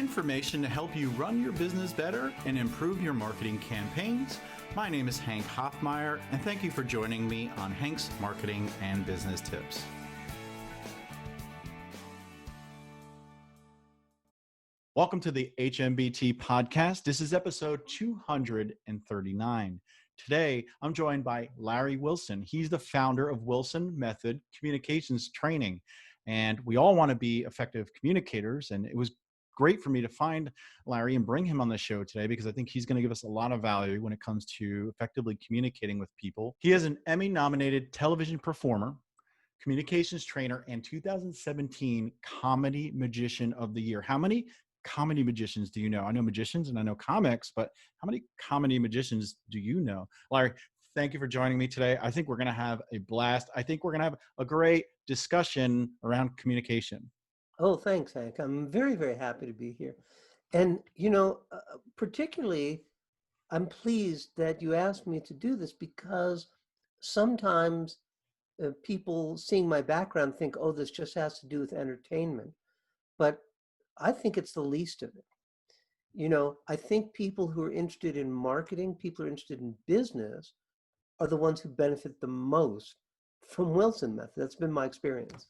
information to help you run your business better and improve your marketing campaigns. My name is Hank Hoffmeier, and thank you for joining me on Hank's Marketing and Business Tips. Welcome to the Hmbt podcast. This is episode 239. Today, I'm joined by Larry Wilson. He's the founder of Wilson Method Communications Training. And we all want to be effective communicators. And it was great for me to find Larry and bring him on the show today because I think he's going to give us a lot of value when it comes to effectively communicating with people. He is an Emmy-nominated television performer, communications trainer, and 2017 Comedy Magician of the Year. How many comedy magicians do you know? I know magicians and I know comics, but how many comedy magicians do you know? Larry, thank you for joining me today. I think we're going to have a blast. I think we're going to have a great discussion around communication. Oh, thanks, Hank. I'm very, very happy to be here. And, particularly, I'm pleased that you asked me to do this because sometimes people seeing my background think, oh, this just has to do with entertainment. But I think it's the least of it. I think people who are interested in marketing, people who are interested in business, are the ones who benefit the most from Wilson Method. That's been my experience.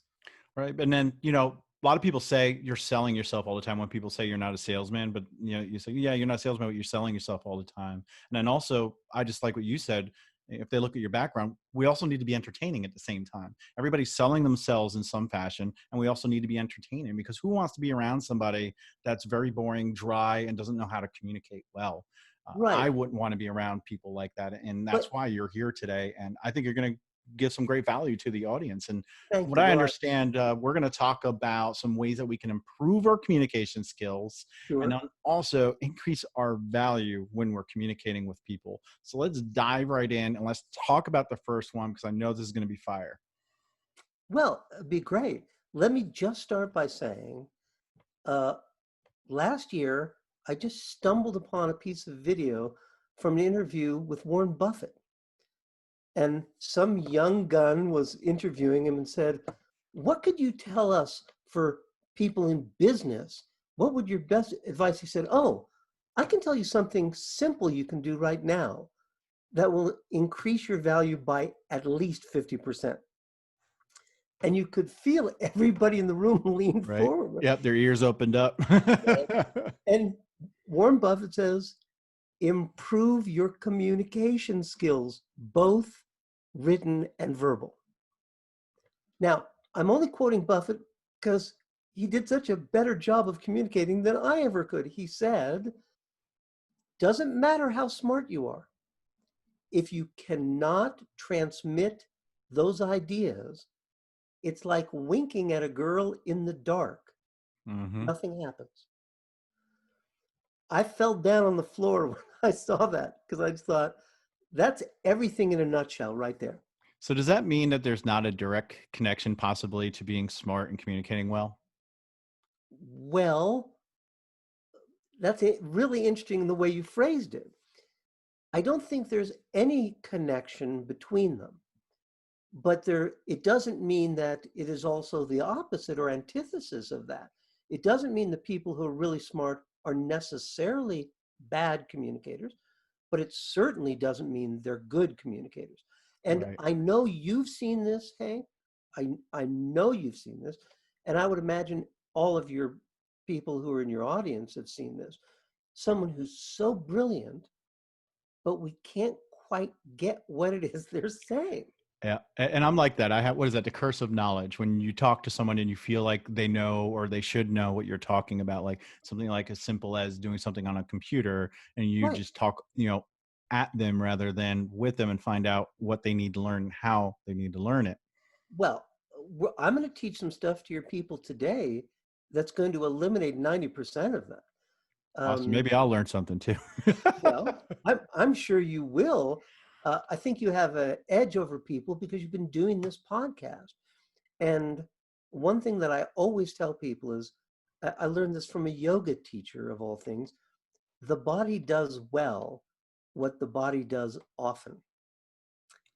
Right. And then, a lot of people say you're selling yourself all the time when people say you're not a salesman, but you say, yeah, you're not a salesman, but you're selling yourself all the time. And then also, I just like what you said, if they look at your background, we also need to be entertaining at the same time. Everybody's selling themselves in some fashion, and we also need to be entertaining because who wants to be around somebody that's very boring, dry, and doesn't know how to communicate well? Right. I wouldn't want to be around people like that. And that's why you're here today. And I think you're going to give some great value to the audience. And what I understand, we're going to talk about some ways that we can improve our communication skills and also increase our value when we're communicating with people. So let's dive right in and let's talk about the first one because I know this is going to be fire. Well, it'd be great. Let me just start by saying, last year, I just stumbled upon a piece of video from an interview with Warren Buffett. And some young gun was interviewing him and said, what could you tell us for people in business? What would your best advice? He said, oh, I can tell you something simple you can do right now that will increase your value by at least 50%. And you could feel everybody in the room lean forward. Yep, their ears opened up. And Warren Buffett says, improve your communication skills, both written and verbal. Now, I'm only quoting Buffett because he did such a better job of communicating than I ever could. He said, doesn't matter how smart you are. If you cannot transmit those ideas, it's like winking at a girl in the dark. Mm-hmm. Nothing happens. I fell down on the floor when I saw that because I just thought, that's everything in a nutshell right there. So does that mean that there's not a direct connection possibly to being smart and communicating well? Well, that's really interesting the way you phrased it. I don't think there's any connection between them, but it doesn't mean that it is also the opposite or antithesis of that. It doesn't mean that people who are really smart are necessarily bad communicators, but it certainly doesn't mean they're good communicators. And I know you've seen this, Hank. I know you've seen this. And I would imagine all of your people who are in your audience have seen this. Someone who's so brilliant, but we can't quite get what it is they're saying. Yeah. And I'm like that. What is that? The curse of knowledge. When you talk to someone and you feel like they know or they should know what you're talking about, like something like as simple as doing something on a computer and you just talk, at them rather than with them and find out what they need to learn, how they need to learn it. Well, I'm going to teach some stuff to your people today that's going to eliminate 90% of that. Awesome. Maybe I'll learn something too. Well, I'm sure you will. I think you have an edge over people because you've been doing this podcast. And one thing that I always tell people is, I learned this from a yoga teacher of all things, the body does well what the body does often.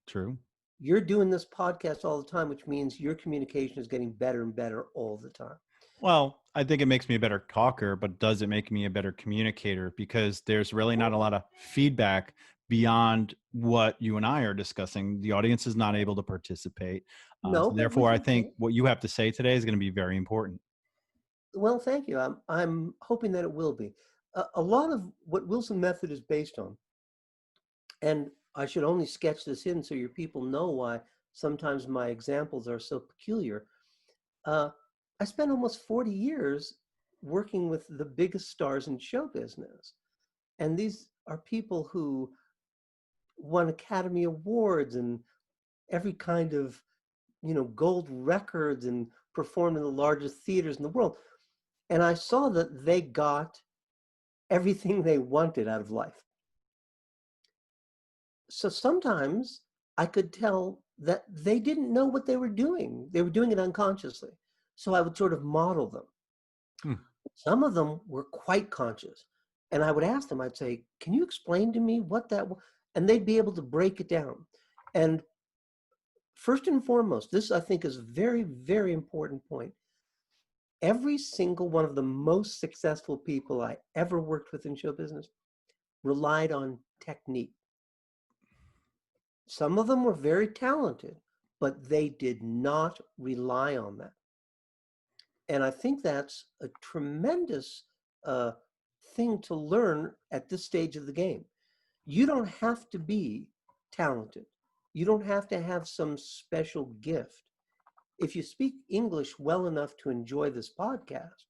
True. You're doing this podcast all the time, which means your communication is getting better and better all the time. Well, I think it makes me a better talker, but does it make me a better communicator? Because there's really not a lot of feedback beyond what you and I are discussing. The audience is not able to participate. No, So but we therefore, I can think say, what you have to say today is going to be very important. well, thank you. I'm hoping that it will be. A lot of what Wilson Method is based on, and I should only sketch this in so your people know why sometimes my examples are so peculiar. Uh, I spent almost 40 years working with the biggest stars in show business. And these are people who won Academy Awards and every kind of, gold records and performed in the largest theaters in the world. And I saw that they got everything they wanted out of life. So sometimes I could tell that they didn't know what they were doing. They were doing it unconsciously. So I would sort of model them. Hmm. Some of them were quite conscious. And I would ask them, I'd say, can you explain to me what that was? And they'd be able to break it down. And first and foremost, this I think is a very, very important point. Every single one of the most successful people I ever worked with in show business relied on technique. Some of them were very talented, but they did not rely on that. And I think that's a tremendous uh, thing to learn at this stage of the game. You don't have to be talented. You don't have to have some special gift. If you speak English well enough to enjoy this podcast,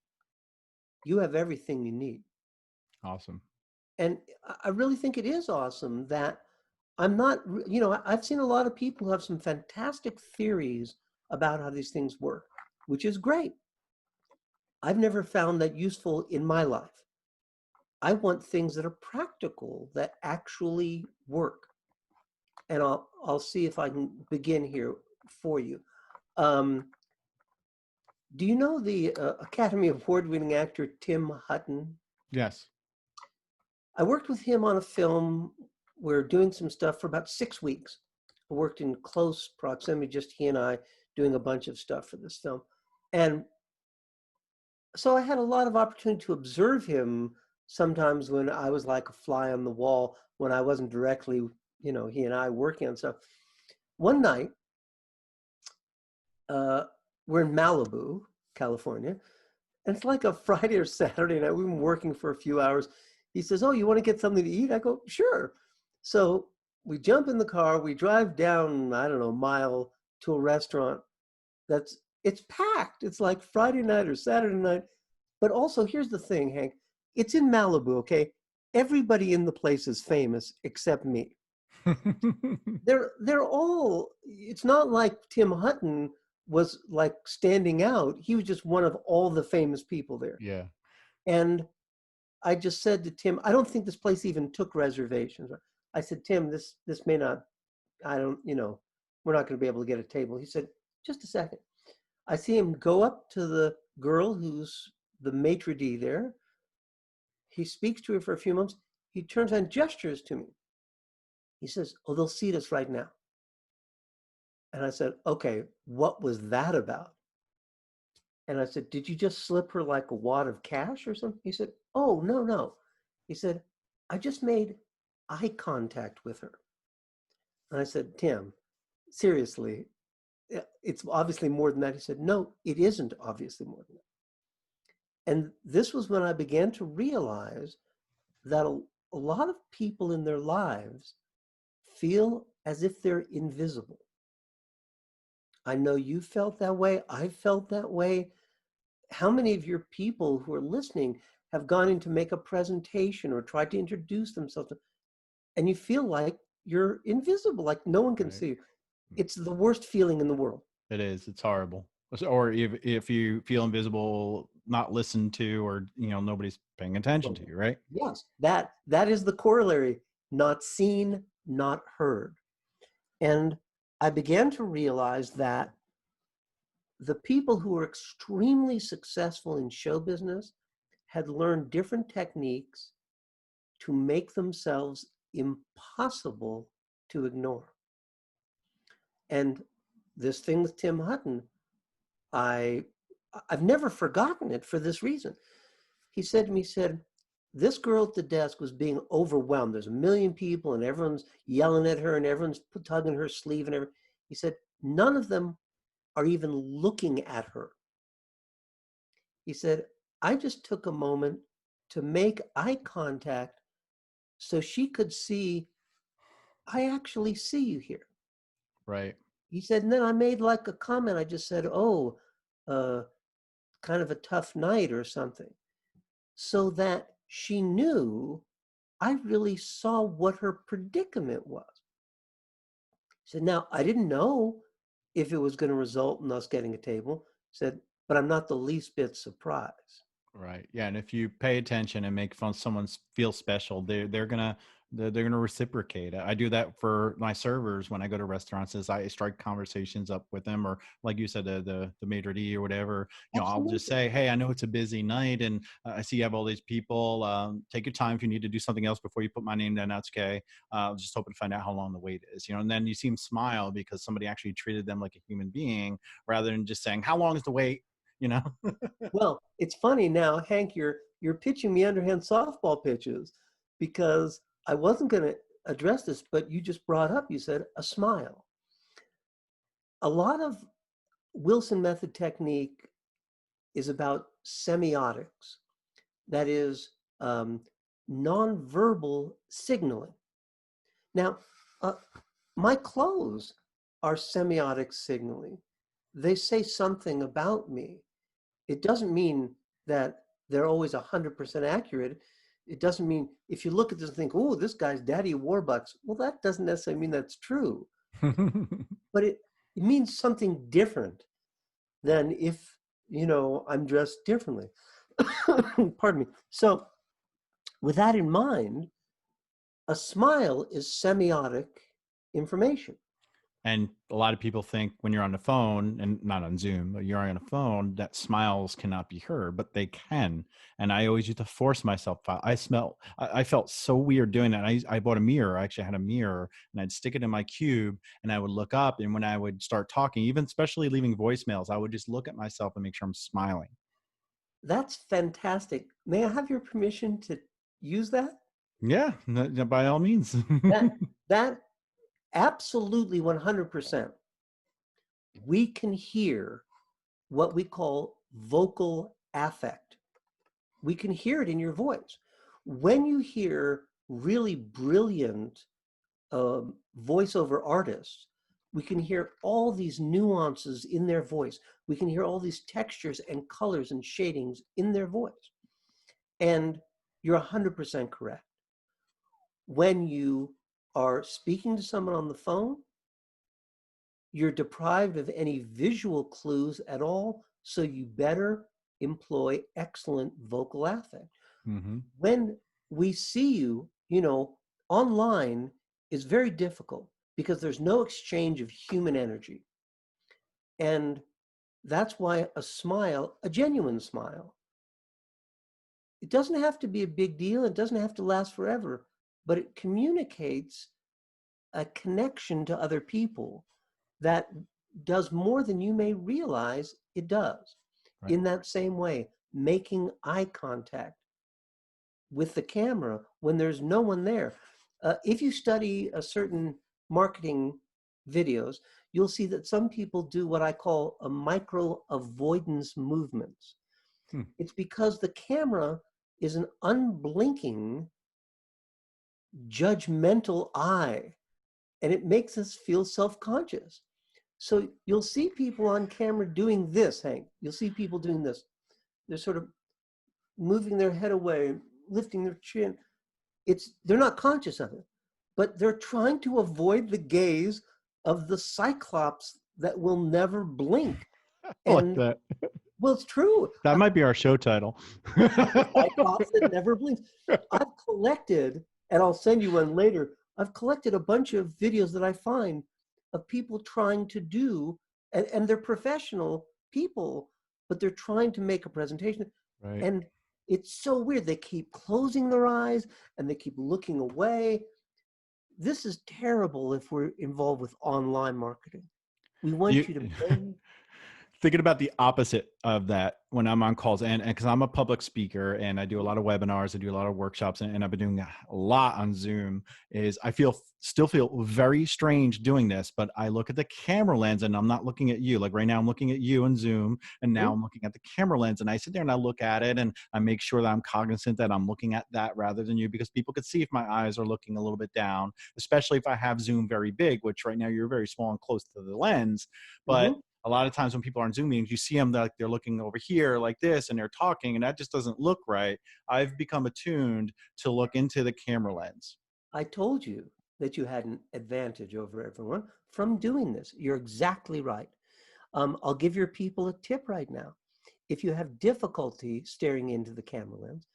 you have everything you need. Awesome. And I really think it is awesome that I'm not, I've seen a lot of people who have some fantastic theories about how these things work, which is great. I've never found that useful in my life. I want things that are practical, that actually work. And I'll see if I can begin here for you. Um, do you know the Academy Award-winning actor Tim Hutton? Yes. I worked with him on a film. We're doing some stuff for about 6 weeks. I worked in close proximity, just he and I, doing a bunch of stuff for this film. And so I had a lot of opportunity to observe him sometimes when I was like a fly on the wall, when I wasn't directly, he and I working on stuff. One night, uh, we're in Malibu, California, and it's like a Friday or Saturday night. We've been working for a few hours. He says, "Oh, you want to get something to eat?" I go, "Sure." So we jump in the car, we drive down, I don't know, a mile to a restaurant it's packed. It's like Friday night or Saturday night. But also, here's the thing, Hank. It's in Malibu, okay? Everybody in the place is famous except me. They're all, it's not like Tim Hutton was like standing out. He was just one of all the famous people there. Yeah. And I just said to Tim, I don't think this place even took reservations. I said, Tim, this may not, I don't, we're not going to be able to get a table. He said, just a second. I see him go up to the girl who's the maitre d' there. He speaks to her for a few moments. He turns and gestures to me. He says, "Oh, they'll seat us right now." And I said, "Okay, what was that about?" And I said, "Did you just slip her like a wad of cash or something?" He said, "Oh, no, no." He said, "I just made eye contact with her." And I said, "Tim, seriously, it's obviously more than that." He said, "No, it isn't obviously more than that." And this was when I began to realize that a lot of people in their lives feel as if they're invisible. I know you felt that way. I felt that way. How many of your people who are listening have gone in to make a presentation or tried to introduce themselves, and you feel like you're invisible, like no one can Right. see you? It's the worst feeling in the world. It is. It's horrible. Or if you feel invisible, not listened to, or nobody's paying attention to you, right? Yes, that is the corollary, not seen, not heard. And I began to realize that the people who were extremely successful in show business had learned different techniques to make themselves impossible to ignore. And this thing with Tim Hutton, I I've never forgotten it for this reason. He said to me, he said, this girl at the desk was being overwhelmed. There's a million people and everyone's yelling at her and everyone's tugging her sleeve and everything. He said, none of them are even looking at her. He said, I just took a moment to make eye contact so she could see, I actually see you here. Right. He said, and then I made like a comment. I just said, oh, kind of a tough night or something, so that she knew I really saw what her predicament was. He said, now I didn't know if it was going to result in us getting a table. He said, but I'm not the least bit surprised. Right. Yeah. And if you pay attention and make fun someone feel special, they're gonna reciprocate. I do that for my servers when I go to restaurants. As I strike conversations up with them, or like you said, the maitre d or whatever. I'll just Absolutely. say, hey, I know it's a busy night, and I see you have all these people. Take your time if you need to do something else before you put my name down. That's okay. Just hoping to find out how long the wait is. And then you see them smile because somebody actually treated them like a human being rather than just saying, how long is the wait? You know. Well, it's funny now, Hank, you're pitching me underhand softball pitches because I wasn't going to address this, but you just brought up, you said a smile. A lot of Wilson method technique is about semiotics, that is nonverbal signaling. Now, my clothes are semiotic signaling. They say something about me. It doesn't mean that they're always 100% accurate. It doesn't mean if you look at this and think, oh, this guy's Daddy Warbucks. Well, that doesn't necessarily mean that's true, but it means something different than if, I'm dressed differently. Pardon me. So with that in mind, a smile is semiotic information. And a lot of people think when you're on the phone, and not on Zoom, but you're on a phone, that smiles cannot be heard, but they can. And I always used to force myself. I felt so weird doing that. I bought a mirror. I actually had a mirror, and I'd stick it in my cube, and I would look up. And when I would start talking, even especially leaving voicemails, I would just look at myself and make sure I'm smiling. That's fantastic. May I have your permission to use that? Yeah, by all means. That that absolutely 100%. We can hear what we call vocal affect. We can hear it in your voice. When you hear really brilliant voiceover artists, we can hear all these nuances in their voice. We can hear all these textures and colors and shadings in their voice. And you're 100% correct. When you are speaking to someone on the phone, you're deprived of any visual clues at all, so you better employ excellent vocal affect. Mm-hmm. When we see you, online is very difficult because there's no exchange of human energy. And that's why a smile, a genuine smile, it doesn't have to be a big deal. It doesn't have to last forever, but it communicates a connection to other people that does more than you may realize it does. Right. In that same way, making eye contact with the camera when there's no one there. If you study a certain marketing videos, you'll see that some people do what I call a micro avoidance movements. It's because the camera is an unblinking, judgmental eye, and it makes us feel self-conscious. So you'll see people on camera doing this, Hank. You'll see people doing this. They're sort of moving their head away, lifting their chin. They're not conscious of it, but they're trying to avoid the gaze of the Cyclops that will never blink. I like And that. well, it's true. That might be our show title. The Cyclops that never blinks. I've collected, and I'll send you one later. I've collected a bunch of videos that I find of people trying to do, and they're professional people, but they're trying to make a presentation. Right. And it's so weird. They keep closing their eyes and they keep looking away. This is terrible if we're involved with online marketing. We want you to bend. thinking about the opposite of that when I'm on calls, and because I'm a public speaker and I do a lot of webinars, I do a lot of workshops, and I've been doing a lot on Zoom. Is I still feel very strange doing this, but I look at the camera lens and I'm not looking at you. Like right now, I'm looking at you in Zoom, and now I'm looking at the camera lens, and I sit there and I look at it, and I make sure that I'm cognizant that I'm looking at that rather than you, because people could see if my eyes are looking a little bit down, especially if I have Zoom very big, which right now you're very small and close to the lens, but Mm-hmm. a lot of times when people are on Zoom meetings, you see them like they're looking over here like this and they're talking, and that just doesn't look right. I've become attuned to look into the camera lens. I told you that you had an advantage over everyone from doing this. You're exactly right. I'll give your people a tip right now. If you have difficulty staring into the camera lens,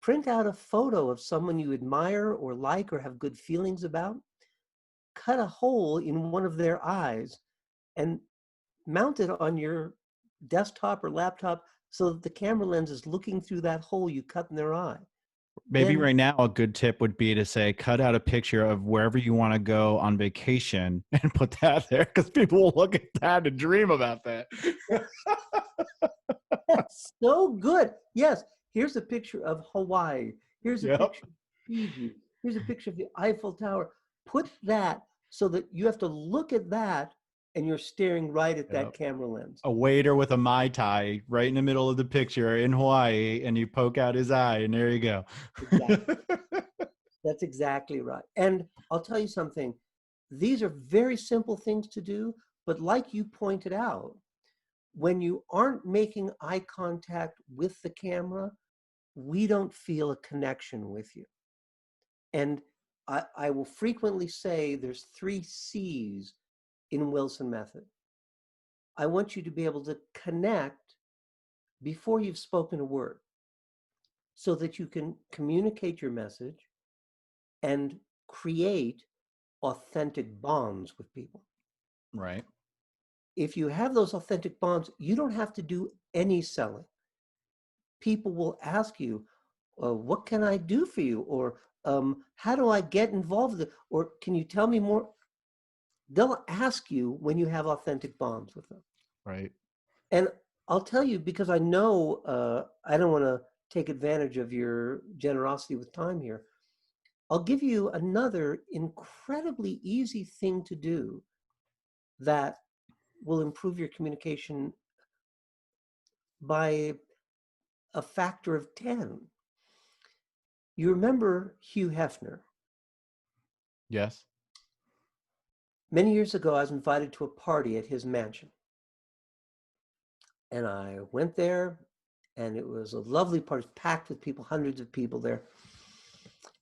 print out a photo of someone you admire or like or have good feelings about, cut a hole in one of their eyes, and mount it on your desktop or laptop so that the camera lens is looking through that hole you cut in their eye. Maybe Then right now a good tip would be to say, cut out a picture of wherever you want to go on vacation and put that there, because people will look at that and dream about that. that's so good. Yes, here's a picture of Hawaii. Here's a Yep. picture of Fiji. Here's a picture of the Eiffel Tower. Put that so that you have to look at that and you're staring right at that Yep. camera lens. A waiter with a Mai Tai right in the middle of the picture in Hawaii, and you poke out his eye, and there you go. Exactly. That's exactly right. And I'll tell you something. These are very simple things to do, but like you pointed out, when you aren't making eye contact with the camera, we don't feel a connection with you. And I will frequently say there's 3 C's in Wilson method. I want you to be able to connect before you've spoken a word so that you can communicate your message and create authentic bonds with people. Right. If you have those authentic bonds, you don't have to do any selling. People will ask you, what can I do for you? Or how do I get involved? Or can you tell me more? They'll ask you when you have authentic bonds with them. Right. And I'll tell you, because I know I don't want to take advantage of your generosity with time here. I'll give you another incredibly easy thing to do that will improve your communication by a factor of 10. You remember Hugh Hefner? Yes. Many years ago, I was invited to a party at his mansion. And I went there, and it was a lovely party, packed with people, hundreds of people there.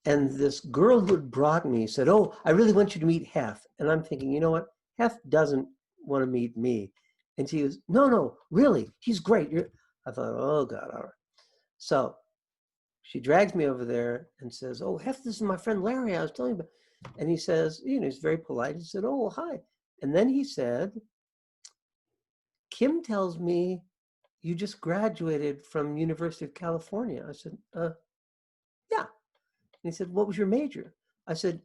And this girl who had brought me said, "Oh, I really want you to meet Hef." And I'm thinking, you know what? Hef doesn't want to meet me. And she goes, "No, really, he's great." I thought, oh, God, all right. So she drags me over there and says, "Oh, Hef, this is my friend Larry I was telling you about." And he says, he's very polite. He said, "Oh, hi." And then he said, "Kim tells me you just graduated from University of California." I said, "Yeah." And he said, "What was your major?" I said,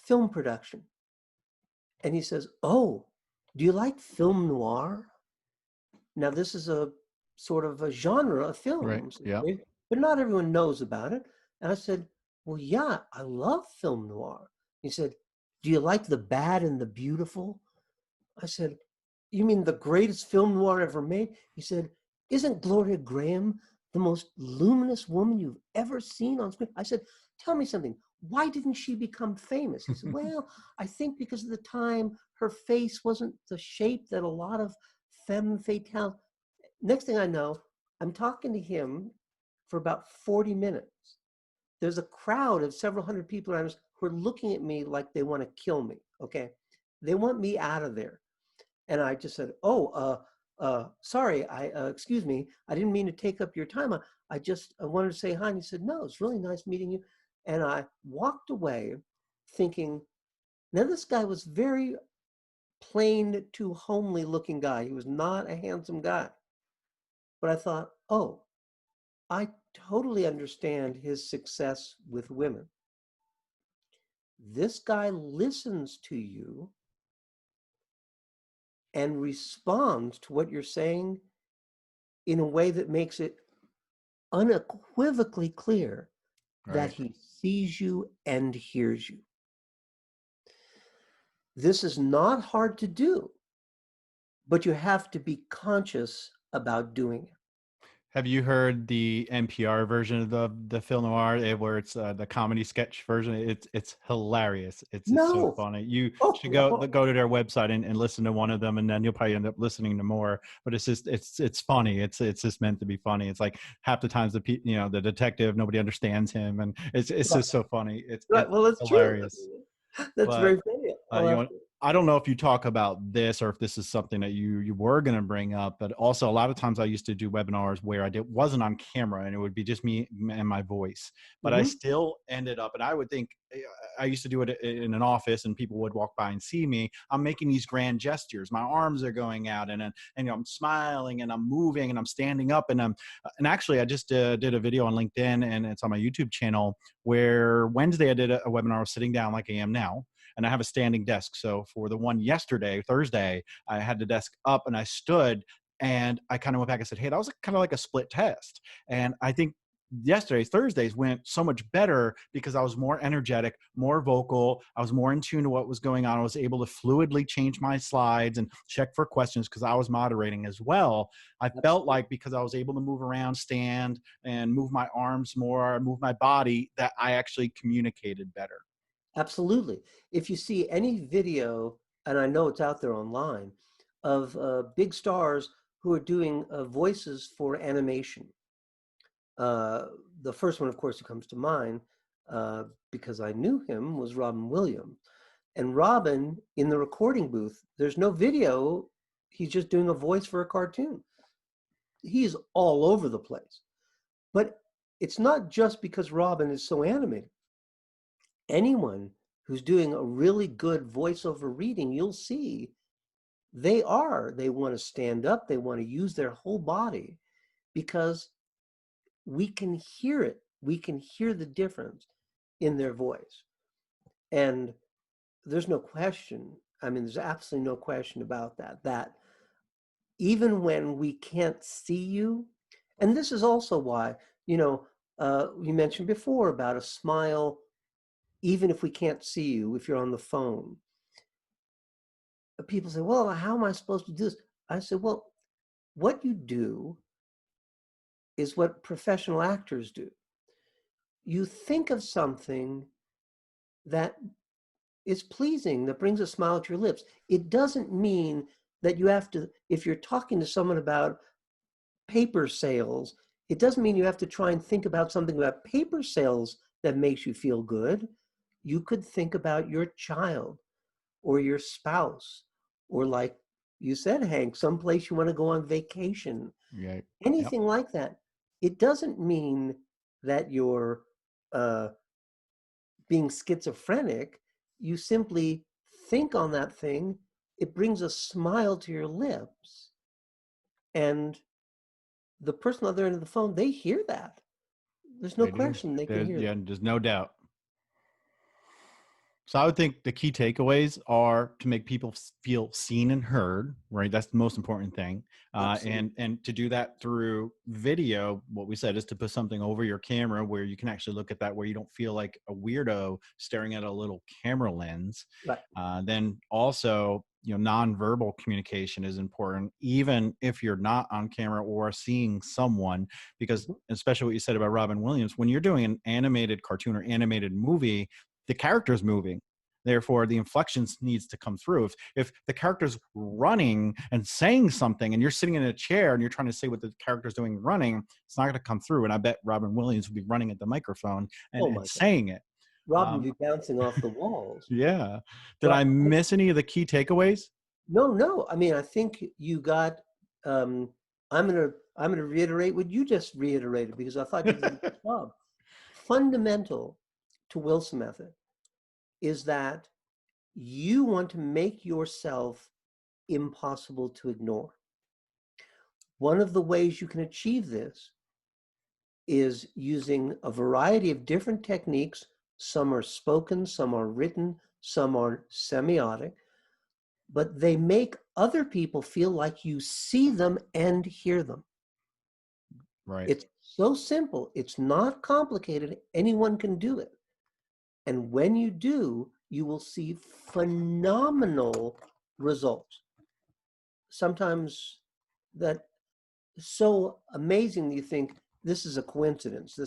"Film production." And he says, "Oh, do you like film noir?" Now, this is a sort of a genre of Right. films, Yeah. but not everyone knows about it. And I said, "Well, yeah, I love film noir." He said, "Do you like the bad and the beautiful?" I said, "You mean the greatest film noir ever made?" He said, "Isn't Gloria Graham the most luminous woman you've ever seen on screen?" I said, "Tell me something. Why didn't she become famous?" He said, "Well, I think because of the time her face wasn't the shape that a lot of femme fatale." Next thing I know, I'm talking to him for about 40 minutes. There's a crowd of several hundred people around us who are looking at me like they want to kill me, okay? They want me out of there. And I just said, "Oh, sorry, excuse me, I didn't mean to take up your time. I just wanted to say hi." And he said, "No, it's really nice meeting you." And I walked away thinking, now this guy was very plain to homely looking guy. He was not a handsome guy. But I thought, oh, I totally understand his success with women. This guy listens to you and responds to what you're saying in a way that makes it unequivocally clear that Right. he sees you and hears you. This is not hard to do, but you have to be conscious about doing it. Have you heard the NPR version of the film noir, where it's the comedy sketch version? It's hilarious. It's so No. funny. You Oh, should no. go to their website and listen to one of them, and then you'll probably end up listening to more. But it's just it's funny. It's just meant to be funny. It's like half the times the detective, nobody understands him, and it's Right. just so funny. Right. Well, It's it's true. hilarious. That's But very funny. you I'll have know, to. I don't know if you talk about this or if this is something that you were going to bring up, but also a lot of times I used to do webinars where wasn't on camera and it would be just me and my voice, but I Mhm. still ended up, and I would think I used to do it in an office and people would walk by and see me. I'm making these grand gestures. My arms are going out and I'm smiling and I'm moving and I'm standing up and actually I just did a video on LinkedIn and it's on my YouTube channel where Wednesday I did a webinar. I was sitting down like I am now and I have a standing desk. So for the one yesterday, Thursday, I had the desk up and I stood and I kind of went back and said, hey, that was kind of like a split test. And I think Thursdays went so much better because I was more energetic, more vocal. I was more in tune to what was going on. I was able to fluidly change my slides and check for questions because I was moderating as well. I felt Absolutely. like because I was able to move around, stand and move my arms more, move my body, that I actually communicated better. Absolutely. If you see any video, and I know it's out there online, of big stars who are doing voices for animation. Uh, the first one, of course, who comes to mind, because I knew him, was Robin Williams. And Robin, in the recording booth, there's no video. He's just doing a voice for a cartoon. He's all over the place. But it's not just because Robin is so animated. Anyone who's doing a really good voiceover reading, you'll see they want to stand up, they want to use their whole body because we can hear it. We can hear the difference in their voice. And there's no question. I mean, there's absolutely no question about that even when we can't see you, and this is also why, you mentioned before about a smile, even if we can't see you, if you're on the phone. People say, well, how am I supposed to do this? I said, well, what you do is what professional actors do. You think of something that is pleasing, that brings a smile to your lips. It doesn't mean that you have to, if you're talking to someone about paper sales, it doesn't mean you have to try and think about something about paper sales that makes you feel good. You could think about your child or your spouse, or like you said, Hank, someplace you want to go on vacation, Yeah. Yep. anything like that. It doesn't mean that you're uh, being schizophrenic. You simply think on that thing. It brings a smile to your lips. And the person on the other end of the phone, they hear that. There's no They do. question they can hear that. There's no doubt. So I would think the key takeaways are to make people feel seen and heard, right? That's the most important thing. Absolutely. And to do that through video, what we said is to put something over your camera where you can actually look at that, where you don't feel like a weirdo staring at a little camera lens. Right. Then also, nonverbal communication is important, even if you're not on camera or seeing someone, because Mhm. especially what you said about Robin Williams, when you're doing an animated cartoon or animated movie, the character's moving, therefore the inflections needs to come through. If the character's running and saying something and you're sitting in a chair and you're trying to say what the character's doing running, it's not going to come through. And I bet Robin Williams would be running at the microphone Oh and my God. saying it. Robin um, be bouncing off the walls. yeah. Did I Well, miss any of the key takeaways? no, no. I mean, I think you got. Um, I'm gonna reiterate what you just reiterated because I thought you did a good job. Fundamental to Wilson method is that you want to make yourself impossible to ignore. One of the ways you can achieve this is using a variety of different techniques. Some are spoken, some are written, some are semiotic. but they make other people feel like you see them and hear them. Right. It's so simple. It's not complicated. Anyone can do it. And when you do, you will see phenomenal results. Sometimes that is so amazing that you think this is a coincidence.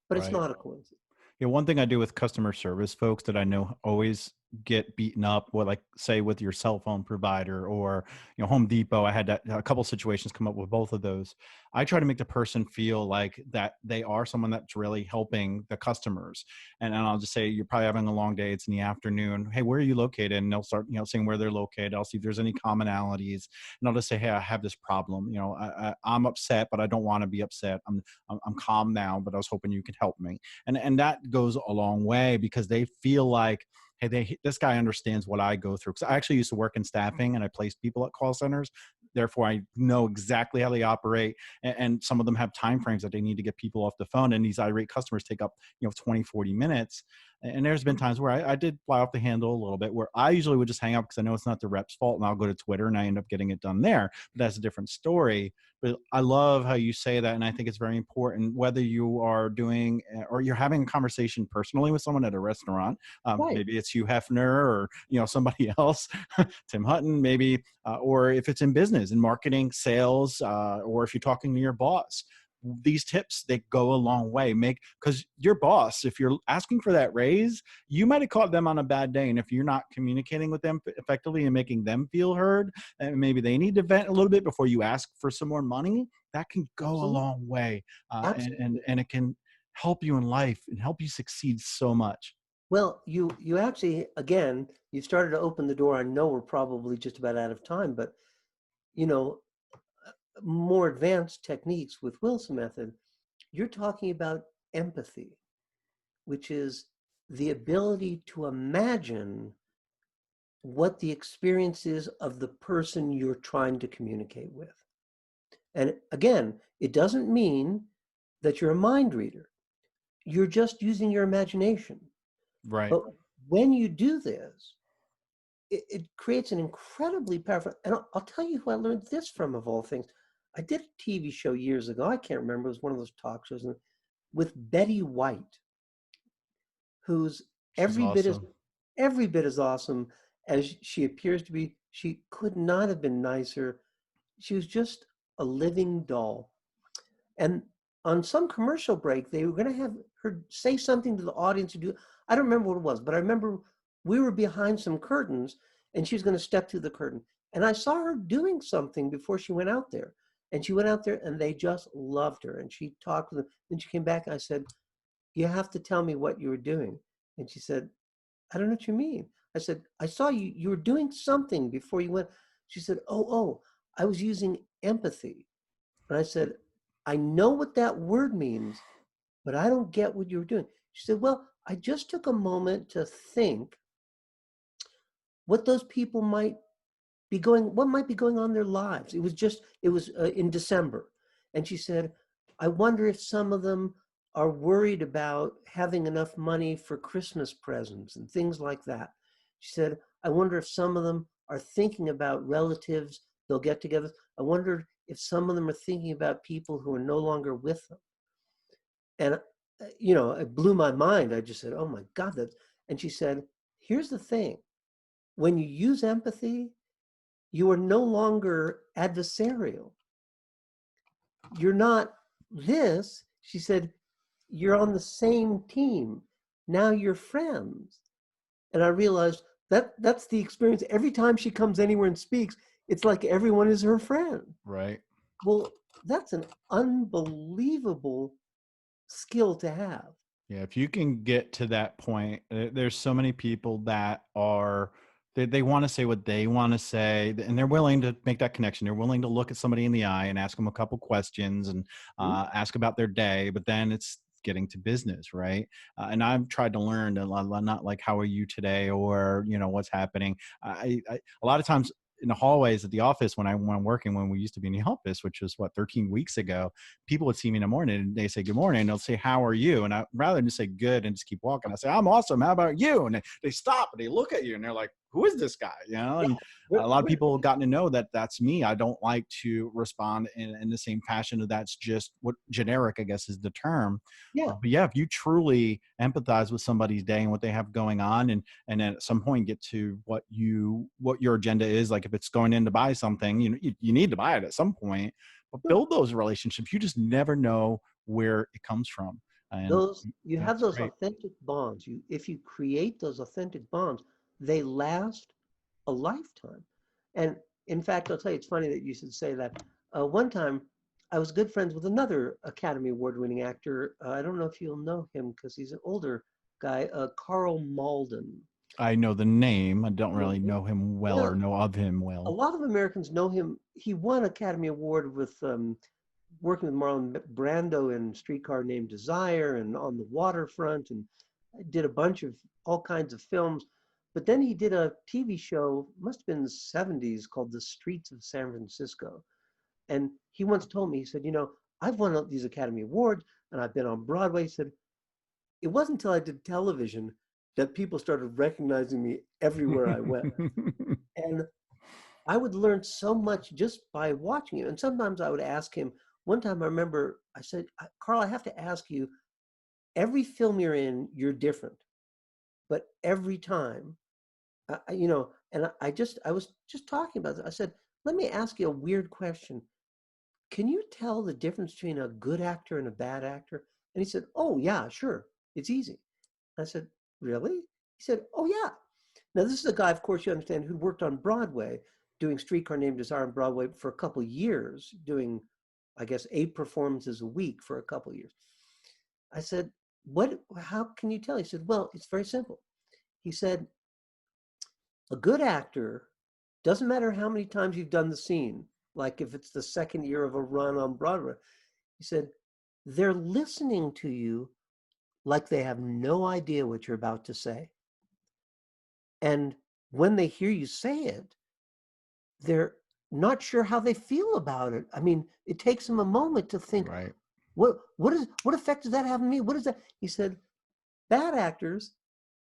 But it's Right. not a coincidence. Yeah, one thing I do with customer service folks that I know always get beaten up, what like say with your cell phone provider or Home Depot. I had a couple situations come up with both of those. I try to make the person feel like that they are someone that's really helping the customers. And I'll just say you're probably having a long day. It's in the afternoon. Hey, where are you located? And they'll start saying where they're located. I'll see if there's any commonalities, and I'll just say, hey, I have this problem. I'm upset, but I don't want to be upset. I'm calm now, but I was hoping you could help me. And that goes a long way because they feel like, hey, this guy understands what I go through. Because I actually used to work in staffing and I placed people at call centers. Therefore, I know exactly how they operate. And some of them have time frames that they need to get people off the phone. And these irate customers take up 20, 40 minutes. And there's been times where I did fly off the handle a little bit, where I usually would just hang up because I know it's not the rep's fault, and I'll go to Twitter and I end up getting it done there. But that's a different story. But I love how you say that, and I think it's very important whether you are doing or you're having a conversation personally with someone at a restaurant. Right. Maybe it's Hugh Hefner or somebody else, Tim Hutton, maybe, or if it's in business, in marketing, sales, or if you're talking to your boss. These tips, they go a long way. Because your boss, if you're asking for that raise, you might have caught them on a bad day, and if you're not communicating with them effectively and making them feel heard, and maybe they need to vent a little bit before you ask for some more money, that can go a Absolutely. long way, Absolutely. and it can help you in life and help you succeed so much. Well, you actually, again, you started to open the door. I know we're probably just about out of time, but you know, more advanced techniques with Wilson method, you're talking about empathy, which is the ability to imagine what the experience is of the person you're trying to communicate with. And again, it doesn't mean that you're a mind reader. You're just using your imagination. Right. But when you do this, it creates an incredibly powerful, and I'll tell you who I learned this from, of all things. I did a TV show years ago. I can't remember. It was one of those talk shows with Betty White, who's She's every bit as awesome. every bit as awesome as she appears to be. She could not have been nicer. She was just a living doll. And on some commercial break, they were going to have her say something to the audience to do. I don't remember what it was, but I remember we were behind some curtains and she was going to step through the curtain. And I saw her doing something before she went out there. And she went out there and they just loved her. And she talked with them. Then she came back and I said, you have to tell me what you were doing. And she said, I don't know what you mean. I said, I saw you, you were doing something before you went. She said, oh, I was using empathy. And I said, I know what that word means, but I don't get what you were doing. She said, well, I just took a moment to think what those people might what might be going on in their lives. It was in December. And she said, I wonder if some of them are worried about having enough money for Christmas presents and things like that. She said, I wonder if some of them are thinking about relatives they'll get together. I wonder if some of them are thinking about people who are no longer with them. And, it blew my mind. I just said, oh my God. And she said, here's the thing. When you use empathy, you are no longer adversarial. You're not this. She said, you're on the same team. Now you're friends. And I realized that's the experience. Every time she comes anywhere and speaks, it's like everyone is her friend. Right. Well, that's an unbelievable skill to have. Yeah, if you can get to that point, there's so many people that are they want to say what they want to say, and they're willing to make that connection. They're willing to look at somebody in the eye and ask them a couple questions and Hmm? ask about their day. But then it's getting to business, right? And I've tried to learn a lot, not like how are you today or what's happening. A lot of times in the hallways at the office when I'm working, when we used to be in the office, which was 13 weeks ago, people would see me in the morning and they say good morning, and they'll say how are you, and I rather than just say good and just keep walking, I say I'm awesome, how about you, and they stop and they look at you and they're like, who is this guy? Yeah, And we're, a lot of we're, people have gotten to know that that's me. I don't like to respond in the same fashion. That's just what generic, I guess, is the term. yeah, But yeah, if you truly empathize with somebody's day and what they have going on, and then at some point get to what your agenda is, like if it's going in to buy something, you need to buy it at some point. But sure. build those relationships. You just never know where it comes from, and Those, you have that's those great. authentic bonds. If you create those authentic bonds, they last a lifetime. And in fact, I'll tell you, it's funny that you should say that. One time, I was good friends with another Academy Award-winning actor. I don't know if you'll know him because he's an older guy, Carl Malden. I know the name. I don't You know really him? know him well or Well, know of him a well. lot of Americans know him. He won Academy Award with working with Marlon Brando in Streetcar Named Desire and On the Waterfront, and did a bunch of all kinds of films. But then he did a TV show, must have been in the 70s, called The Streets of San Francisco. And he once told me, he said, I've won these Academy Awards and I've been on Broadway. He said, it wasn't until I did television that people started recognizing me everywhere I went. And I would learn so much just by watching him. And sometimes I would ask him. One time I remember I said, Carl, I have to ask you, every film you're in, you're different. But every time, and I was just talking about this. I said, let me ask you a weird question. Can you tell the difference between a good actor and a bad actor? And he said, oh, yeah, sure. It's easy. I said, really? He said, oh, yeah. Now, this is a guy, of course, you understand, who worked on Broadway, doing Streetcar Named Desire on Broadway for a couple of years, doing, I guess, 8 performances a week for a couple of years. I said, how can you tell? He said, well, it's very simple. He said, a good actor, doesn't matter how many times you've done the scene, like if it's the second year of a run on Broadway, he said, they're listening to you like they have no idea what you're about to say. And when they hear you say it, they're not sure how they feel about it. I mean, it takes them a moment to think, Right. what effect does that have on me? What is that? He said, bad actors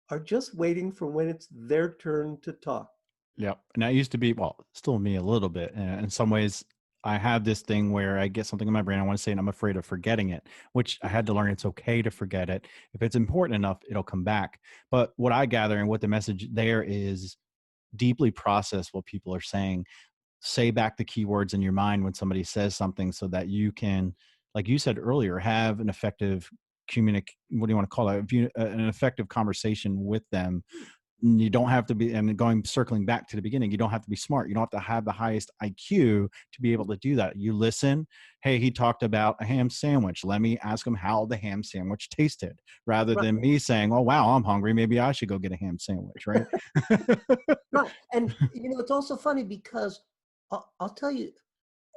are just waiting for when it's their turn to talk. Yep. And that used to be, well, still me a little bit. And in some ways, I have this thing where I get something in my brain, I want to say, and I'm afraid of forgetting it, which I had to learn it's okay to forget it. If it's important enough, it'll come back. But what I gather and what the message there is, deeply process what people are saying. Say back the keywords in your mind when somebody says something so that you can, like you said earlier, have an effective what do you want to call it? An effective conversation with them. You don't have to be, and circling back to the beginning, you don't have to be smart. You don't have to have the highest IQ to be able to do that. You listen. Hey, he talked about a ham sandwich. Let me ask him how the ham sandwich tasted, rather Right, than me saying, oh, wow, I'm hungry. Maybe I should go get a ham sandwich. Right. right. And it's also funny because I'll tell you,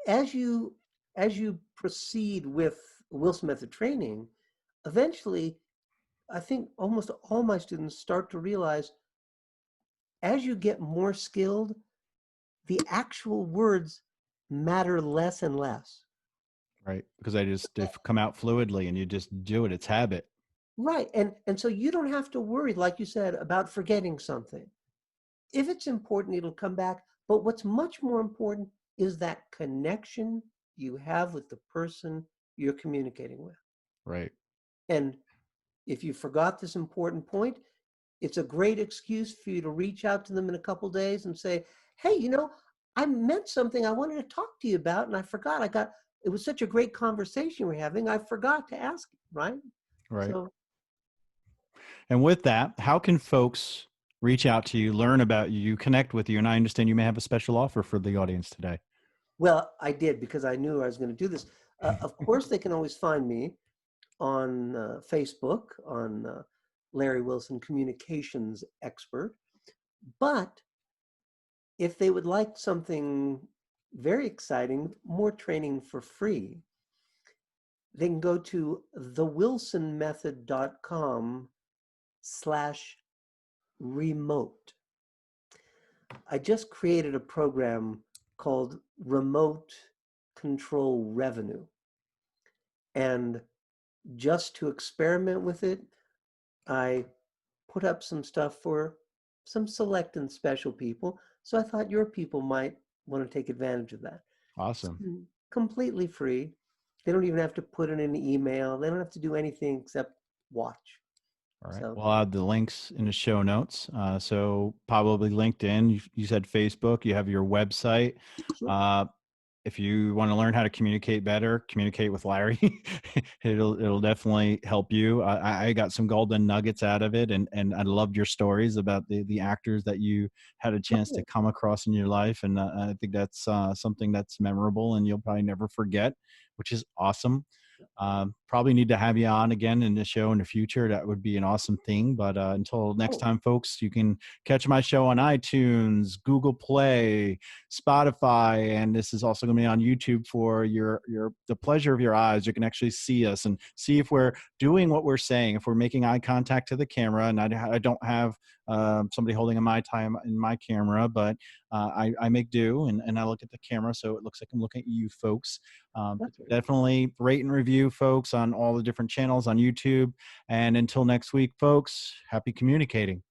as you as you proceed with Wilson method training, eventually, I think almost all my students start to realize as you get more skilled, the actual words matter less and less. Right. Because they come out fluidly and you just do it. It's habit. Right. And so you don't have to worry, like you said, about forgetting something. If it's important, it'll come back. But what's much more important is that connection you have with the person you're communicating with. Right. And if you forgot this important point, it's a great excuse for you to reach out to them in a couple days and say, hey, I meant something I wanted to talk to you about and I forgot. It was such a great conversation we're having. I forgot to ask, right? Right. So, And with that, how can folks reach out to you, learn about you, connect with you? And I understand you may have a special offer for the audience today. well, I did because I knew I was going to do this. Of course, they can always find me on Facebook, on Larry Wilson, communications expert. But if they would like something very exciting, more training for free, they can go to thewilsonmethod.com/remote. I just created a program called Remote Control Revenue. And just to experiment with it, I put up some stuff for some select and special people. So I thought your people might want to take advantage of that. It's Awesome. completely free. They don't even have to put in an email. They don't have to do anything except watch. All right. So We'll add the links in the show notes. So probably LinkedIn. You said Facebook. You have your website. sure. Uh, if you want to learn how to communicate better, communicate with Larry. It'll definitely help you. I got some golden nuggets out of it, and I loved your stories about the actors that you had a chance to come across in your life, and I think that's something that's memorable, and you'll probably never forget, which is awesome. Probably need to have you on again in the show in the future. That would be an awesome thing. But until next Oh, time, folks, you can catch my show on iTunes, Google Play, Spotify, and this is also going to be on YouTube for the pleasure of your eyes. You can actually see us and see if we're doing what we're saying, if we're making eye contact to the camera. And I don't have somebody holding my time in my camera, but I make do, and I look at the camera, so it looks like I'm looking at you folks. that's right. Definitely rate and review, folks, on all the different channels on YouTube. And until next week, folks, happy communicating.